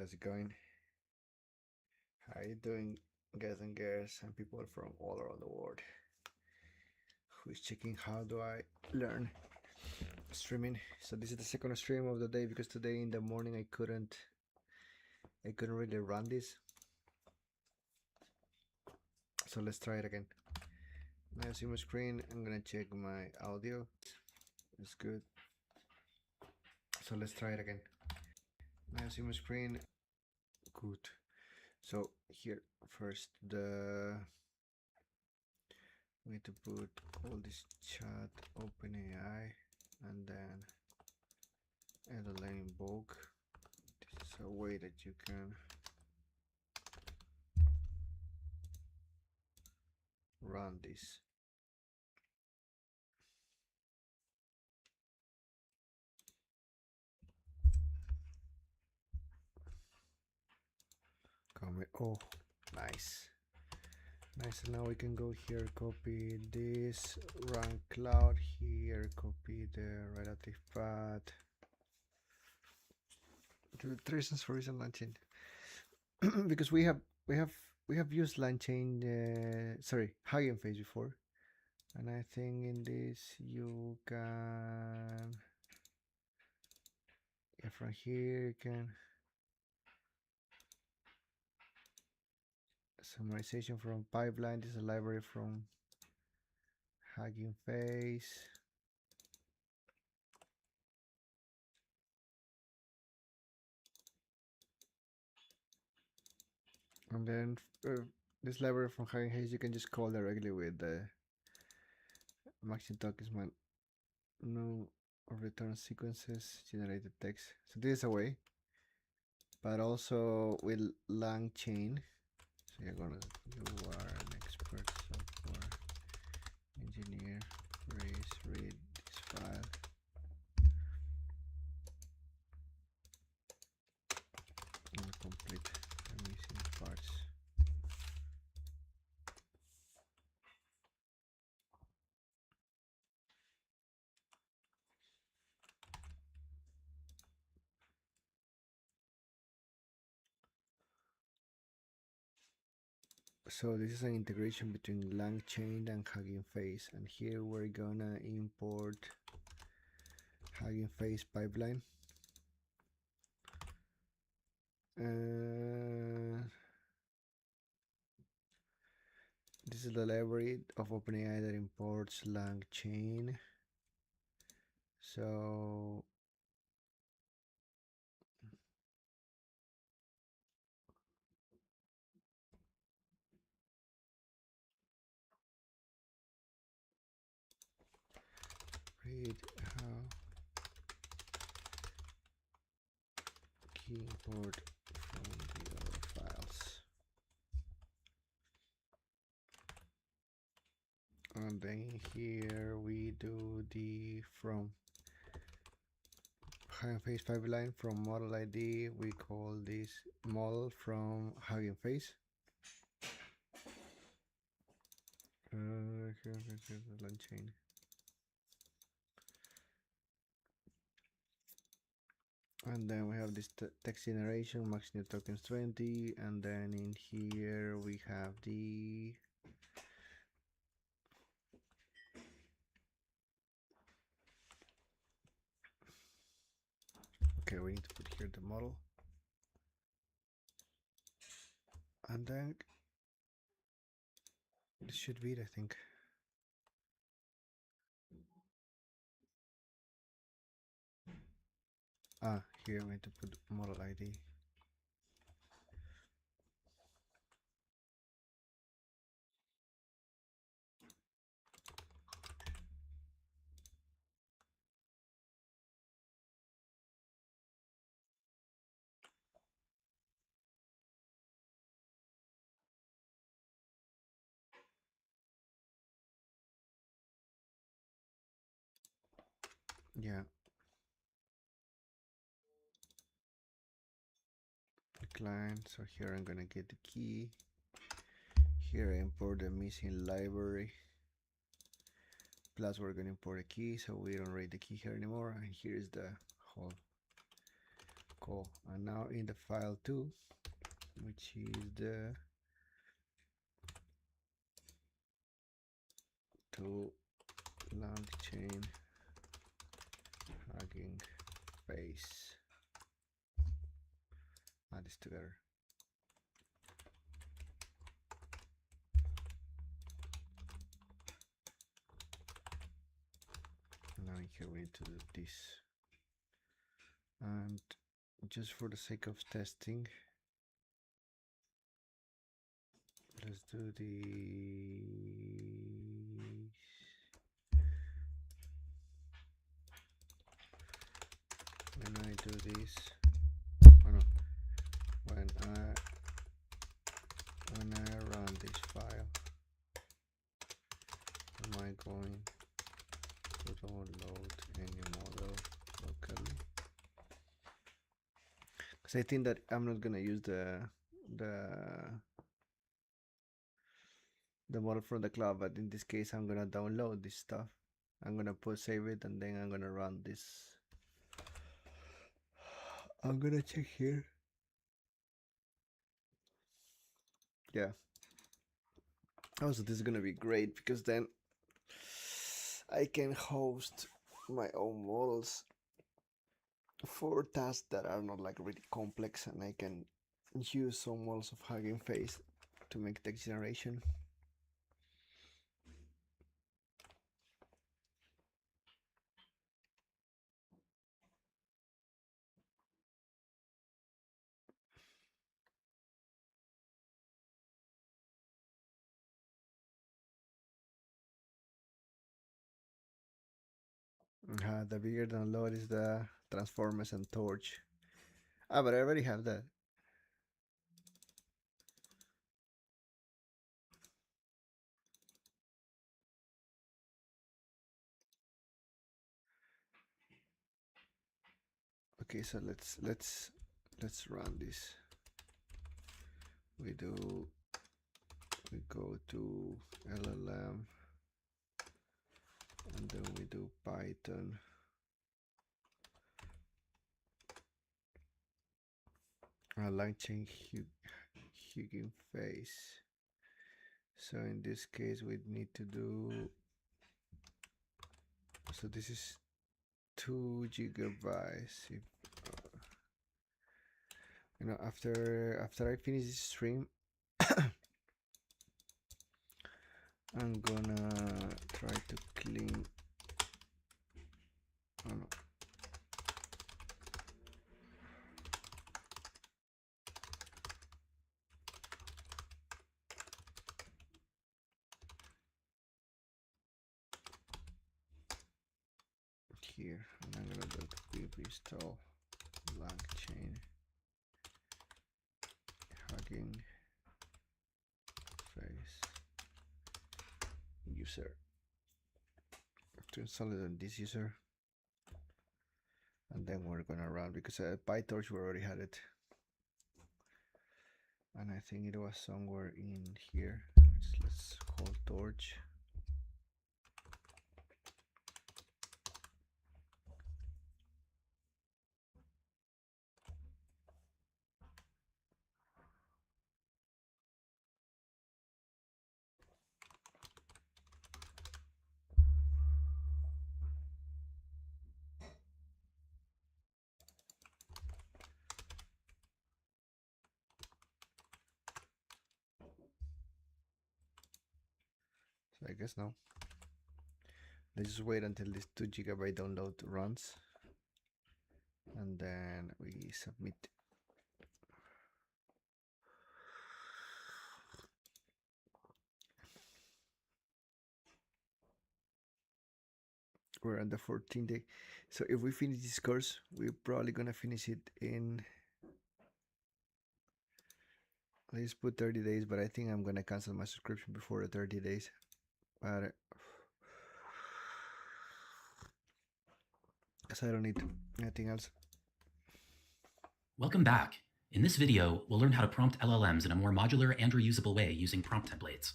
how's it going? How you doing, guys and girls, and people from all around the world who is checking how do I learn streaming. So this is the second stream of the day because today in the morning I couldn't really run this. So let's try it again. Now I see my screen. I'm gonna check my audio. It's good. So let's try it again. Now I see my screen. Good. So here first we need to put all this chat OpenAI and then LLM invoke. This is a way that you can run this. Oh, nice. Nice, and now we can go here, copy this, run cloud here, copy the relative path. The reasons for using Langchain because we have used Langchain, sorry, Hugging Face before, and I think in this you can, yeah, from here you can summarization from pipeline. This is a library from Hugging Face. And then this library from Hugging Face you can just call directly with the Maxi tokens man no or return sequences generated text. So this is a way, but also with Langchain. So you are an expert software engineer. Please read this file. And complete the missing parts. So this is an integration between Langchain and Hugging Face, and here we're gonna import Hugging Face pipeline. This is the library of OpenAI that imports Langchain. So read how key import from the other files. And then here we do the from Hugging Face pipeline from model ID. We call this model from Hugging Face. Here's the Langchain. And then we have this text generation, max new tokens 20, and then in here we have the okay, we need to put here the model, and then this should be it, I think. Here we need to put model ID. Yeah. Decline. So here I'm gonna get the key. Here I import the missing library. Plus we're gonna import a key, so we don't write the key here anymore. And here's the whole Cool. And now in the file 2, which is the to Langchain Hugging Face. Add this together. Now here we need to do this. And just for the sake of testing, let's do the when I do this. Oh no, when I run this file, am I going to download any model locally? Because I think that I'm not gonna use the model from the cloud, but in this case I'm gonna download this stuff. I'm gonna save it, and then I'm gonna run this. I'm gonna check here. Yeah. Also, this is gonna be great because then I can host my own models for tasks that are not like really complex, and I can use some models of Hugging Face to make text generation. The bigger download is the Transformers and Torch. Ah, but I already have that. Okay, so let's run this. We go to LLM, and then we do Python. Langchain Hugging Face. So in this case, we need to do. So this is 2 gigabytes. If, you know, after I finish this stream, I'm gonna try to clean. Oh no. Here, and I'm gonna do pip install Langchain Hugging Face user to install it on this user, and then we're gonna run because PyTorch we already had it, and I think it was somewhere in here. Let's call torch. So I guess now let's just wait until this 2 gigabyte download runs, and then we submit. We're on the 14th day, so if we finish this course, we're probably gonna finish it in, let's put 30 days, but I think I'm gonna cancel my subscription before the 30 days. But because I don't need anything else. Welcome back. In this video, we'll learn how to prompt LLMs in a more modular and reusable way using prompt templates.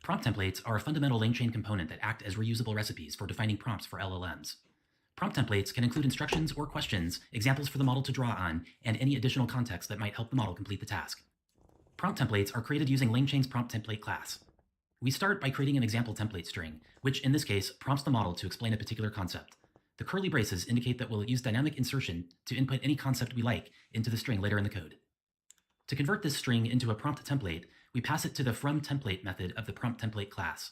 Prompt templates are a fundamental Langchain component that act as reusable recipes for defining prompts for LLMs. Prompt templates can include instructions or questions, examples for the model to draw on, and any additional context that might help the model complete the task. Prompt templates are created using Langchain's prompt template class. We start by creating an example template string, which in this case prompts the model to explain a particular concept. The curly braces indicate that we'll use dynamic insertion to input any concept we like into the string later in the code. To convert this string into a prompt template, we pass it to the fromTemplate method of the prompt template class.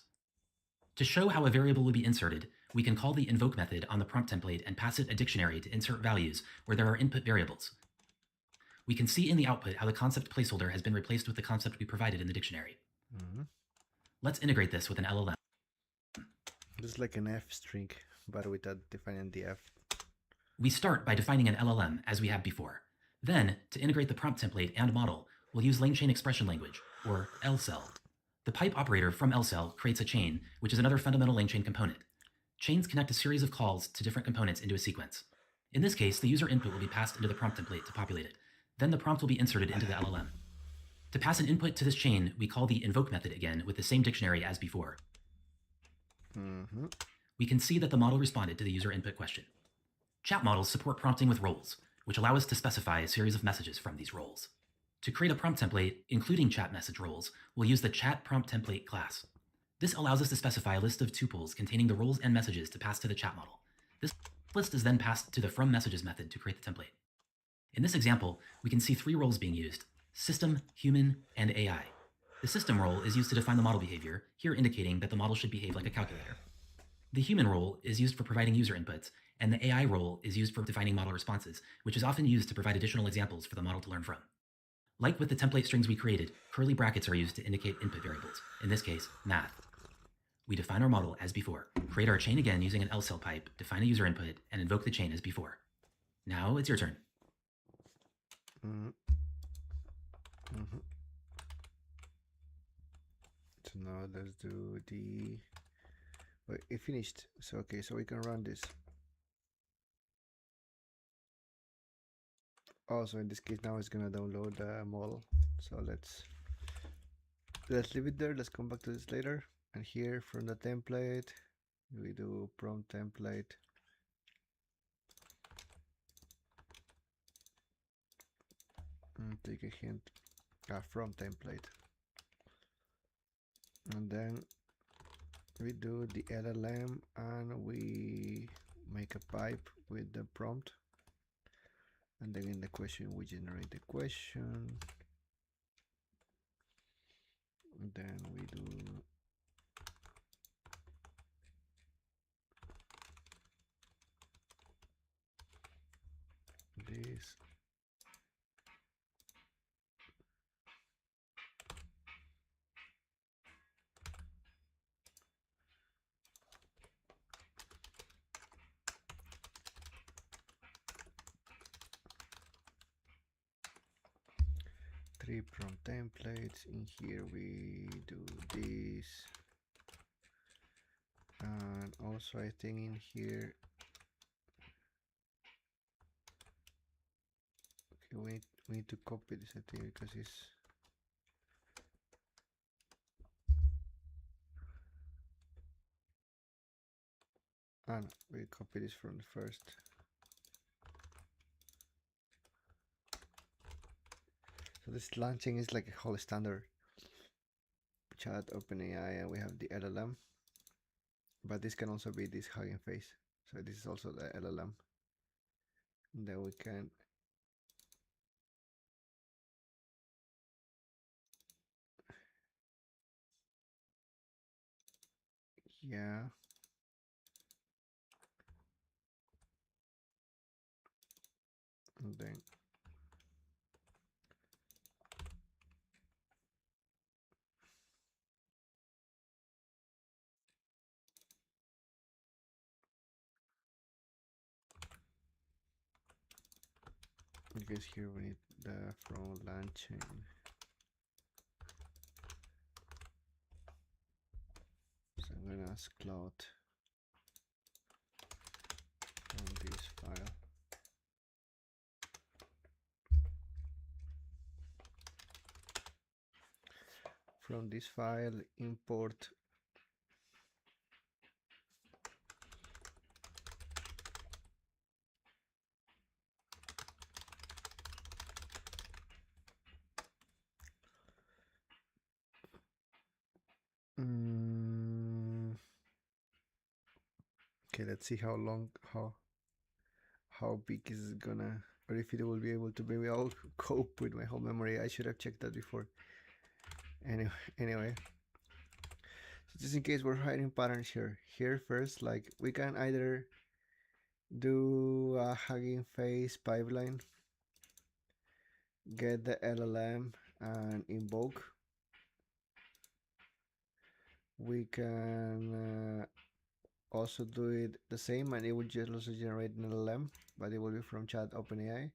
To show how a variable will be inserted, we can call the invoke method on the prompt template and pass it a dictionary to insert values where there are input variables. We can see in the output how the concept placeholder has been replaced with the concept we provided in the dictionary. Let's integrate this with an LLM. Just like an F string, but without defining the F. We start by defining an LLM as we have before. Then, to integrate the prompt template and model, we'll use Langchain expression language, or LCell. The pipe operator from LCell creates a chain, which is another fundamental Langchain component. Chains connect a series of calls to different components into a sequence. In this case, the user input will be passed into the prompt template to populate it. Then the prompt will be inserted into the LLM. To pass an input to this chain, we call the invoke method again with the same dictionary as before. We can see that the model responded to the user input question. Chat models support prompting with roles, which allow us to specify a series of messages from these roles. To create a prompt template, including chat message roles, we'll use the chat prompt template class. This allows us to specify a list of tuples containing the roles and messages to pass to the chat model. This list is then passed to the fromMessages method to create the template. In this example, we can see 3 roles being used: system, human, and AI. The system role is used to define the model behavior, here indicating that the model should behave like a calculator. The human role is used for providing user inputs, and the AI role is used for defining model responses, which is often used to provide additional examples for the model to learn from. Like with the template strings we created, curly brackets are used to indicate input variables, in this case, math. We define our model as before, create our chain again using an LCell pipe, define a user input, and invoke the chain as before. Now it's your turn. So now let's do the... Wait, it finished. So okay, so we can run this. Also, in this case, now it's gonna download the model. So let's leave it there. Let's come back to this later. And here from the template, we do prompt template. And take a hint from template. And then we do the LLM and we make a pipe with the prompt. And then in the question, we generate the question. And then we do this. Three prompt templates. In here we do this, and also I think in here, okay, we need to copy this, I think, because it's no, we copy this from the first. So this Langchain is like a whole standard chat OpenAI, and we have the LLM, but this can also be this Hugging Face. So this is also the LLM. And then we can and then I guess here we need the from Langchain. So I'm gonna ask Cloud from this file. From this file, import Okay, let's see how long, how big is it gonna, or if it will be able to maybe I'll cope with my whole memory. I should have checked that before. Anyway, so just in case we're hiding patterns here first, like we can either do a Hugging Face pipeline, get the LLM and invoke. We can also do it the same, and it will just also generate an LLM, but it will be from chat OpenAI.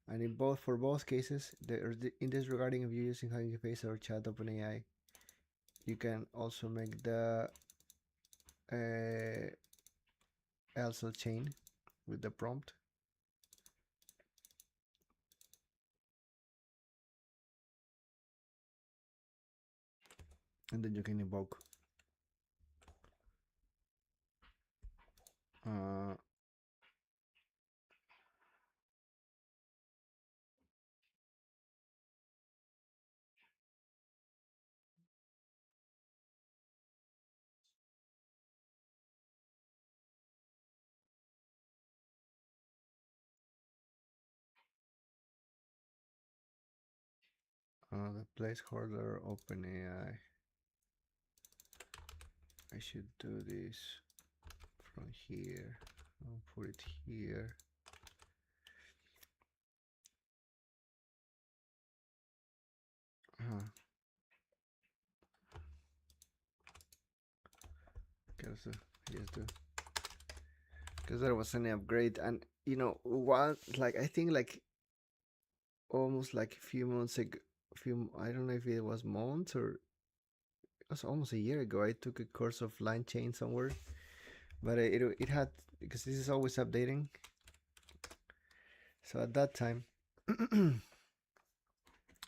And in both, for both cases, in this regarding if you're using Hugging Face or chat OpenAI, you can also make the LSL chain with the prompt, and then you can invoke. Uh, the placeholder OpenAI. I should do this from here. I'll put it here. Because there was an upgrade, and you know what? Like I think like almost like a few months ago, I don't know if it was months or it was almost a year ago. I took a course of Langchain somewhere, but it had, because this is always updating. So at that time, I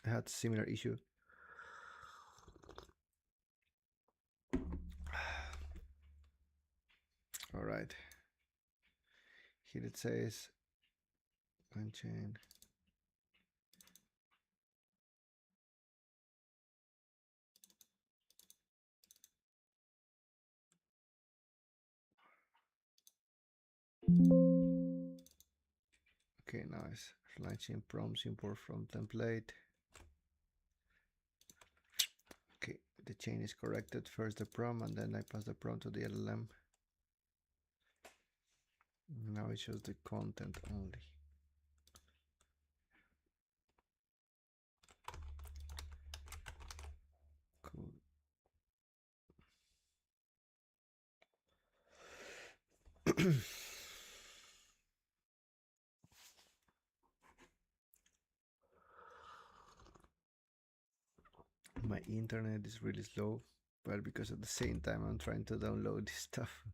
had a similar issue. All right. Here it says Langchain. Okay, nice. Langchain prompts import from template. Okay, the chain is corrected. First the prompt, and then I pass the prompt to the LLM. Now it shows the content only. Cool. My internet is really slow, but because at the same time I'm trying to download this stuff.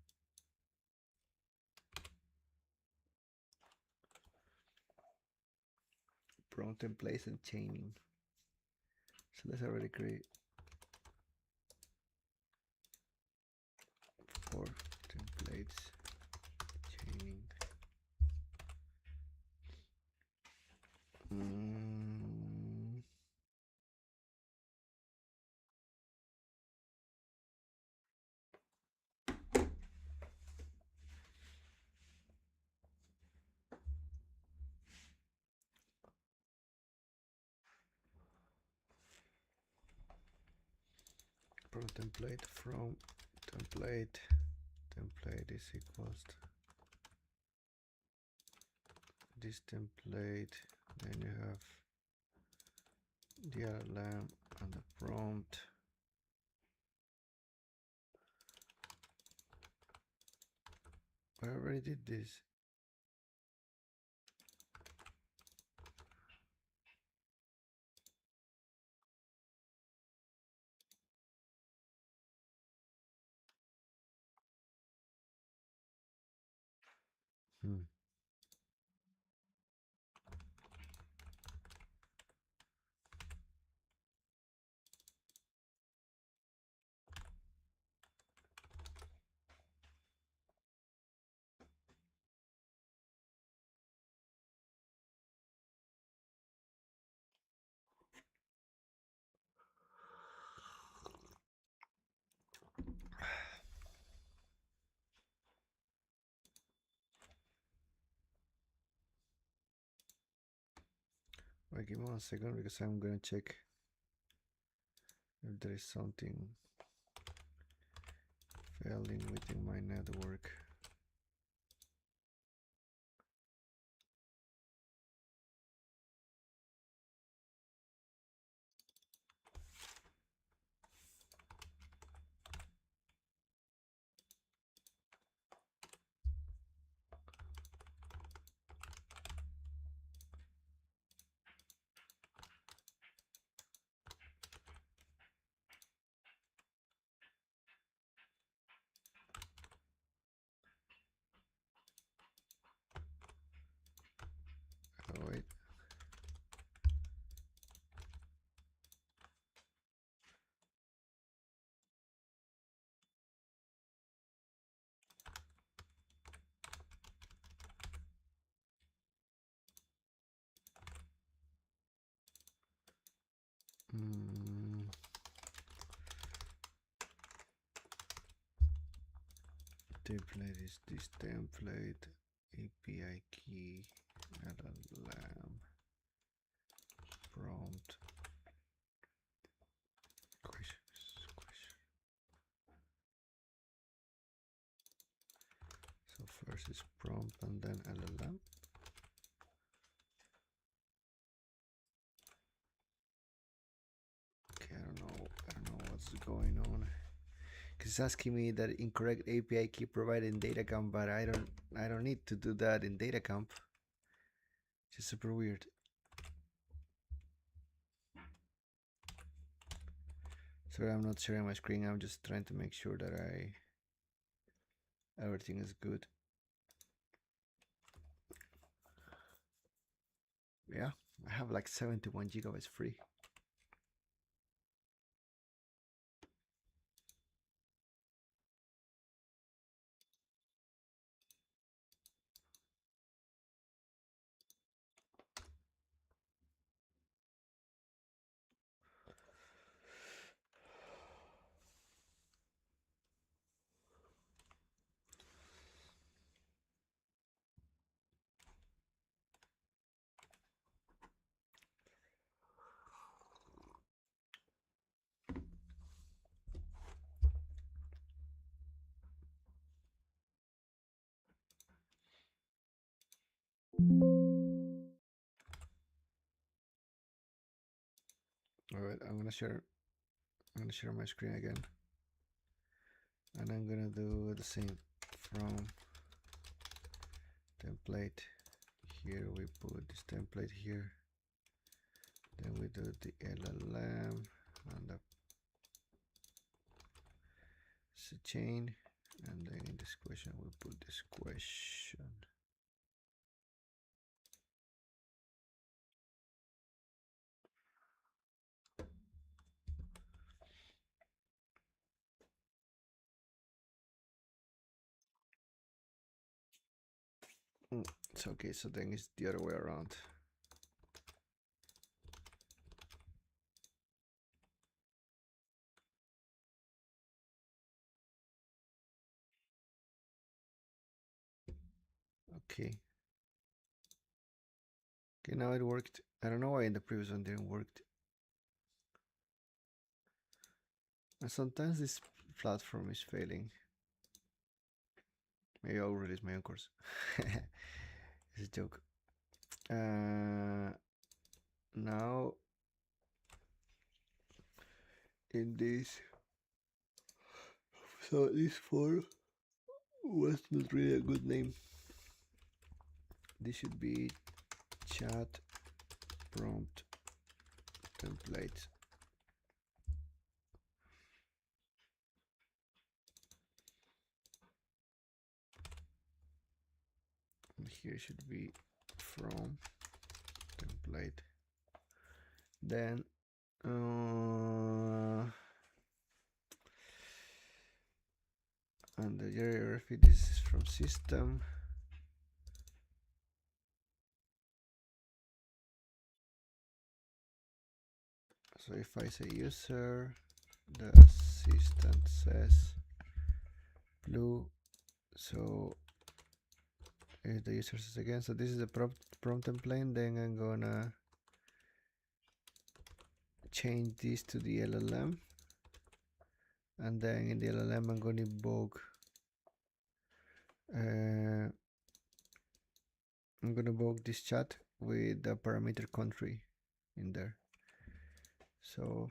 Prompt templates and chaining. So let's already create 4 templates, chaining. Prompt template from template is equals to this template. Then you have the LLM and the prompt. I already did this. Wait, give me 1 second because I'm gonna check if there is something failing within my network. Oh, wait. Template is this template, API key, LLM, prompt, question. So first is prompt and then LLM. Okay, I don't know what's going on. Cause it's asking me that incorrect API key provided in DataCamp, but I don't need to do that in DataCamp. It's just super weird. Sorry, I'm not sharing my screen. I'm just trying to make sure that everything is good. Yeah, I have like 71 gigabytes free. All right, I'm gonna share my screen again, and I'm gonna do the same. From template here, we put this template here. Then we do the LLM and the chain, and then in this question we put this question. It's okay, so then it's the other way around. Okay. Okay, now it worked. I don't know why in the previous one didn't work. And sometimes this platform is failing. Maybe I'll release my own course. It's a joke. Now in this, so this for was not really a good name. This should be chat prompt template. And here should be from template. Then and the hierarchy, this is from system. So if I say user, the assistant says blue. So if the user says again, so this is the prompt template, then I'm gonna change this to the LLM, and then in the LLM I'm going to invoke this chat with the parameter country in there. So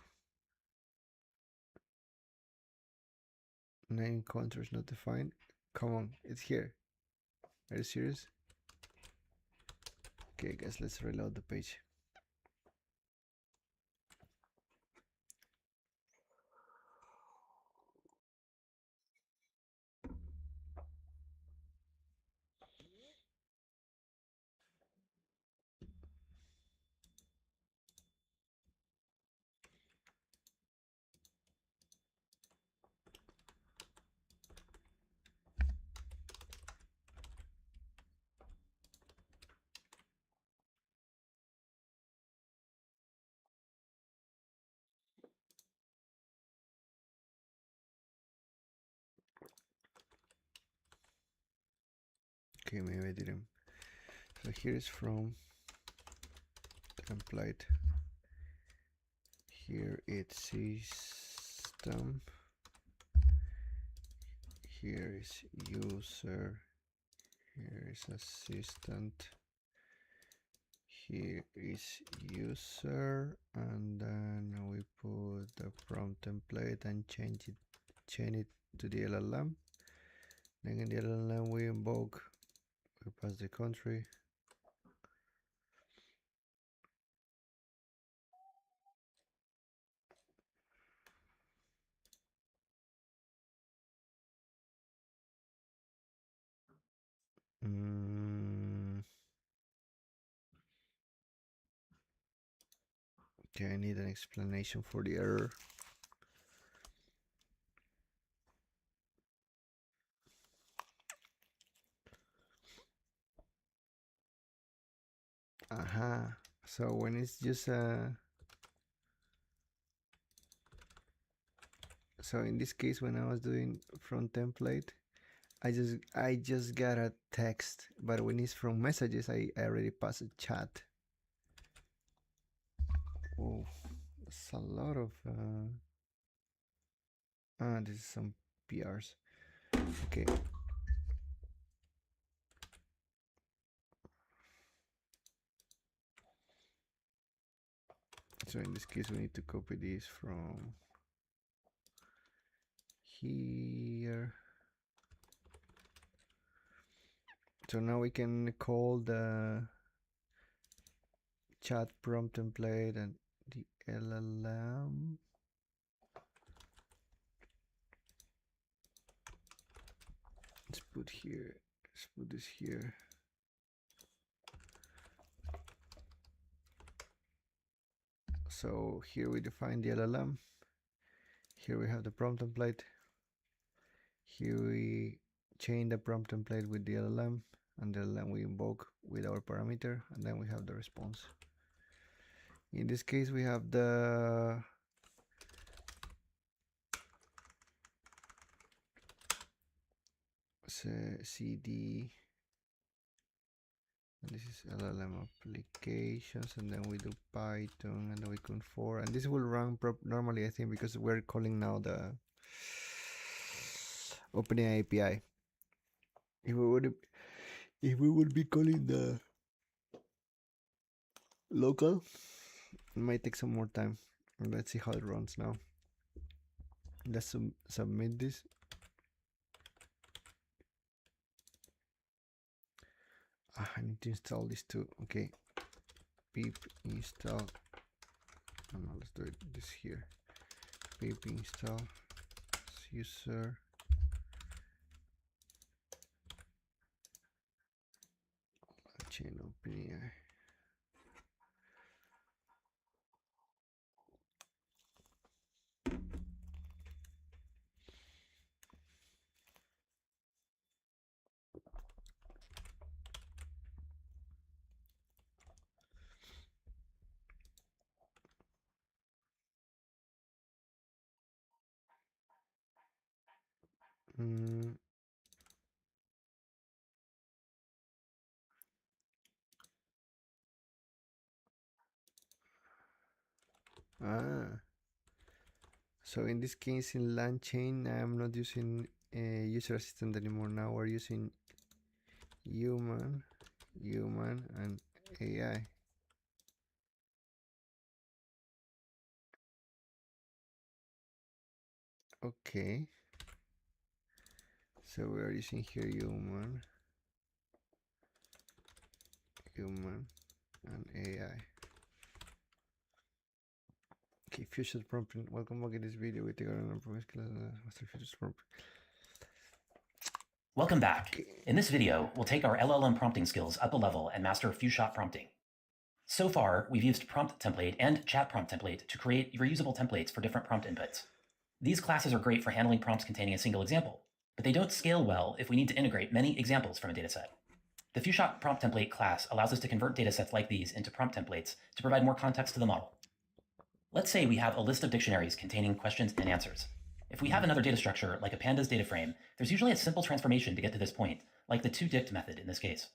name country is not defined. Come on, it's here. Are you serious? Okay, guys, let's reload the page. Okay, maybe I didn't. So here is from template. Here it's system. Here is user. Here is assistant. Here is user, and then we put the prompt template and change it to the LLM. Then in the LLM we invoke, we pass the country. Okay, I need an explanation for the error. Aha. So when it's just so in this case, when I was doing from template, I just got a text, but when it's from messages, I already passed a chat. Oh, it's a lot of this is some PRs. Okay. So in this case, we need to copy this from here. So now we can call the chat prompt template and the LLM. Let's put here. Let's put this here. So here we define the LLM. Here we have the prompt template. Here we chain the prompt template with the LLM, and the LLM we invoke with our parameter, and then we have the response. In this case, we have the CD, and this is LLM Applications, and then we do Python, and then we conf4, and this will run normally, I think, because we're calling now the OpenAI API. If we would be calling the local, it might take some more time. Let's see how it runs now. Let's submit this. I need to install this too. Okay, pip install. Oh, no, let's do it this here. Pip install user. Chain OpenAI. Ah, so in this case in Langchain, I'm not using a user assistant anymore. Now we're using human, and AI. Okay. So we are using here human, and AI. Okay, future prompting. Welcome back in this video. We take on promise class master future prompt. Welcome back. Okay. In this video, we'll take our LLM prompting skills up a level and master few-shot prompting. So far, we've used prompt template and chat prompt template to create reusable templates for different prompt inputs. These classes are great for handling prompts containing a single example, but they don't scale well if we need to integrate many examples from a dataset. The few-shot prompt template class allows us to convert datasets like these into prompt templates to provide more context to the model. Let's say we have a list of dictionaries containing questions and answers. If we have another data structure, like a pandas data frame, there's usually a simple transformation to get to this point, like the toDict method in this case.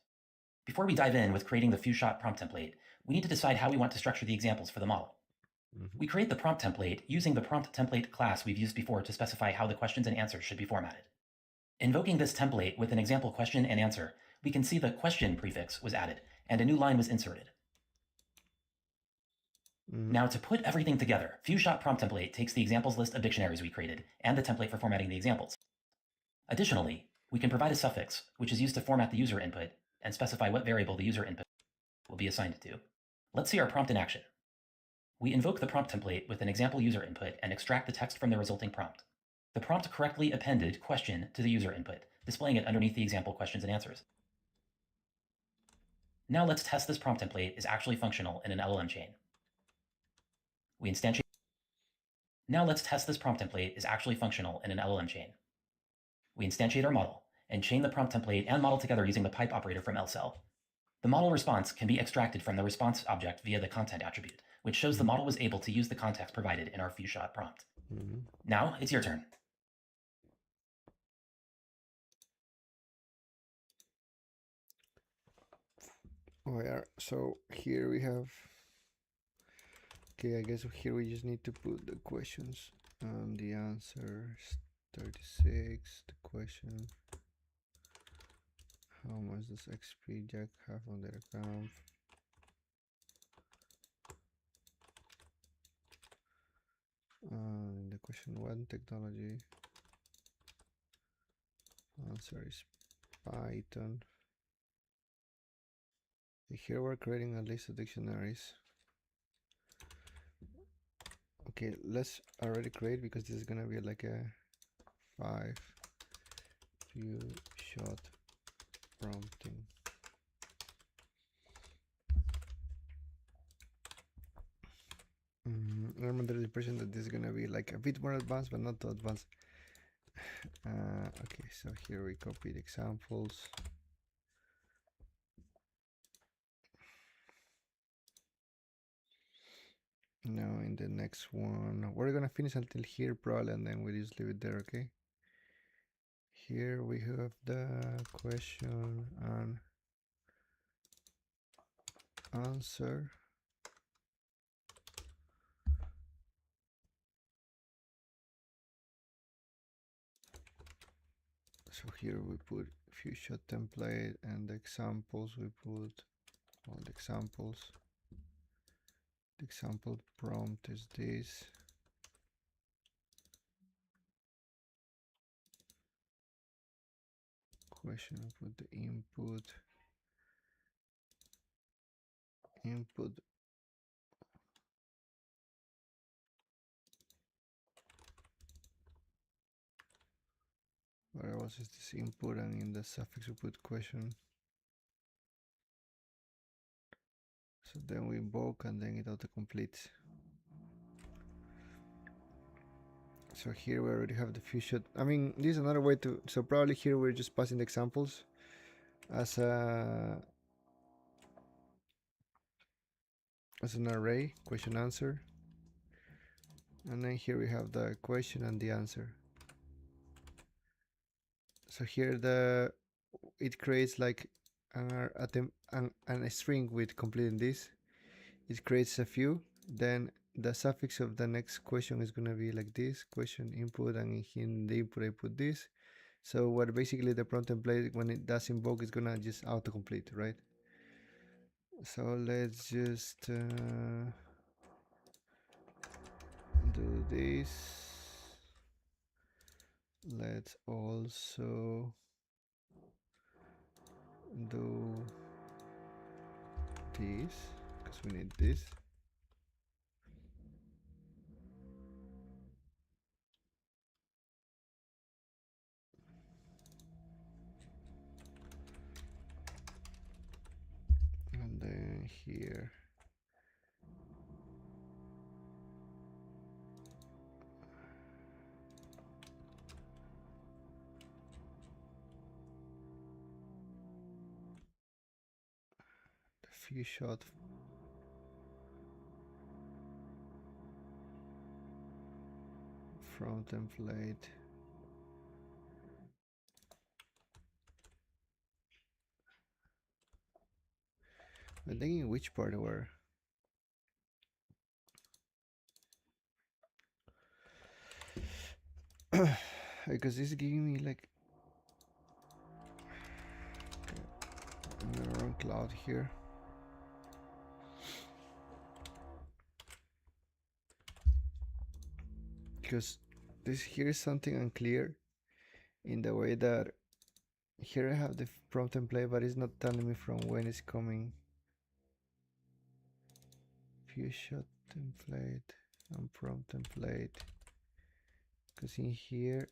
Before we dive in with creating the few-shot prompt template, we need to decide how we want to structure the examples for the model. We create the prompt template using the prompt template class we've used before to specify how the questions and answers should be formatted. Invoking this template with an example question and answer, we can see the question prefix was added and a new line was inserted. Now, to put everything together, few-shot prompt template takes the examples list of dictionaries we created and the template for formatting the examples. Additionally, we can provide a suffix, which is used to format the user input and specify what variable the user input will be assigned to. Let's see our prompt in action. We invoke the prompt template with an example user input and extract the text from the resulting prompt. The prompt correctly appended question to the user input, displaying it underneath the example questions and answers. Now let's test this prompt template is actually functional in an LLM chain. We instantiate. Now let's test this prompt template is actually functional in an LLM chain. We instantiate our model and chain the prompt template and model together using the pipe operator from LCell. The model response can be extracted from the response object via the content attribute, which shows the model was able to use the context provided in our few-shot prompt. Now it's your turn. Oh yeah, so here we have, okay, I guess here we just need to put the questions and the answers. 36, the question, how much does XP Jack have on their account? The question, what technology? Answer is Python. Here we're creating a list of dictionaries. Okay, let's already create, because this is gonna be like a 5 few-shot prompting. I'm under the impression that this is gonna be like a bit more advanced, but not too advanced. Okay, so here we copy the examples. Now in the next one, we're gonna finish until here probably, and then we'll just leave it there, okay? Here we have the question and answer. So here we put few-shot template, and the examples we put all the examples. The example prompt is this. Question, I put the input. Where else is this input, and in the suffix we put question. So then we invoke, and then it autocompletes. So here we already have the few-shot. I mean, this is another way to, so probably here we're just passing the examples as an array, question answer. And then here we have the question and the answer. So here it creates like a string with completing this. It creates a few, then the suffix of the next question is gonna be like this: question input, and in the input I put this. So what basically the prompt template, when it does invoke, is gonna just autocomplete, right? So let's just do this. Let's also do this because we need this. And then here the few shot from template. I'm thinking which part were. Because this is giving me like I'm gonna run cloud here. Because this here is something unclear in the way that here I have the prompt template, but it's not telling me from when it's coming. View shot template and prompt template. Because in here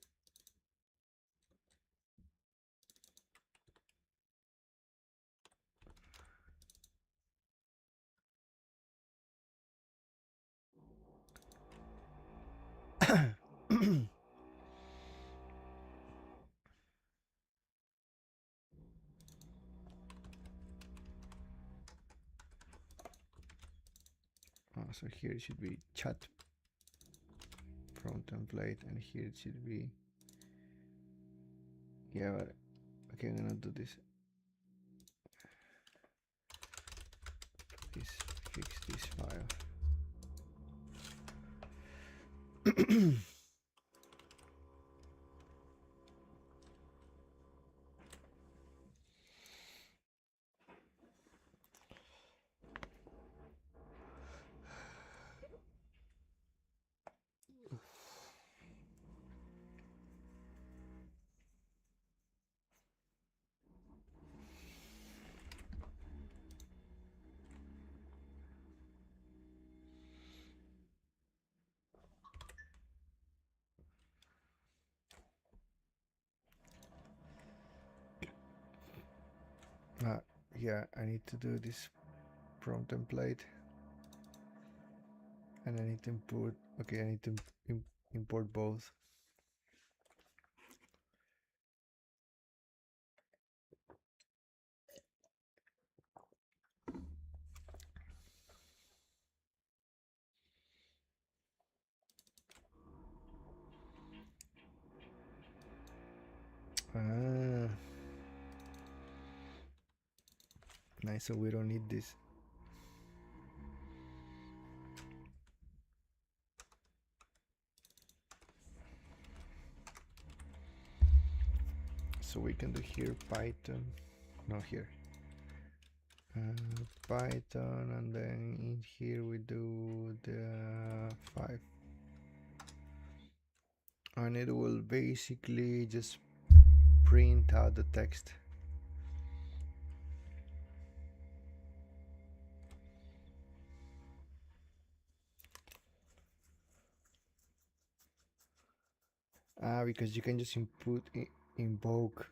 so here it should be chat prompt template, and here it should be, yeah, but okay, I'm gonna do this. Please fix this file. Yeah, I need to do this prompt template, and I need to import. Okay, I need to import both. Ah, nice. So we don't need this. So we can do here Python. No, here. Python, and then in here we do the 5, and it will basically just print out the text. Because you can just invoke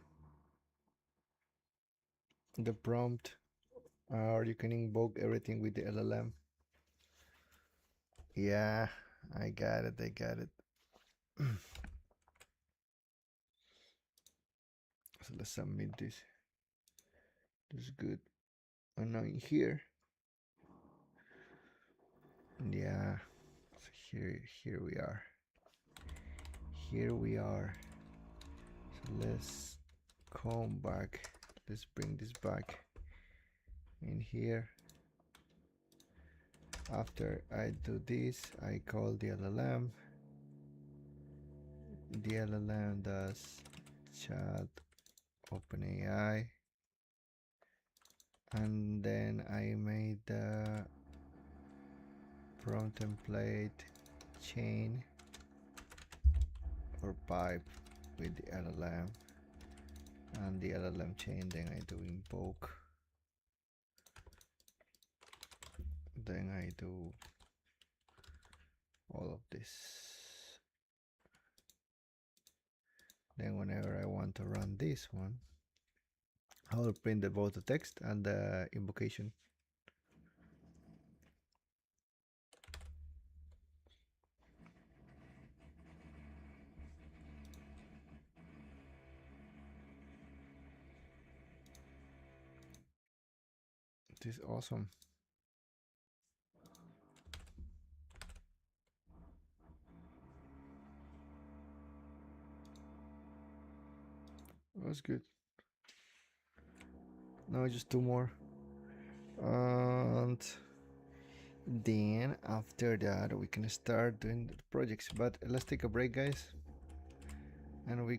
the prompt, or you can invoke everything with the LLM. Yeah, I got it. So let's submit this. This is good. And now in here, yeah. So here we are. Here we are. So let's come back. Let's bring this back in here. After I do this, I call the LLM. The LLM does chat OpenAI, and then I made the prompt template chain or pipe with the LLM, and the LLM chain, then I do invoke, then I do all of this. Then whenever I want to run this one, I will print both the text and the invocation. This is awesome. That's good. Now just two more. And then after that we can start doing the projects. But let's take a break, guys. And we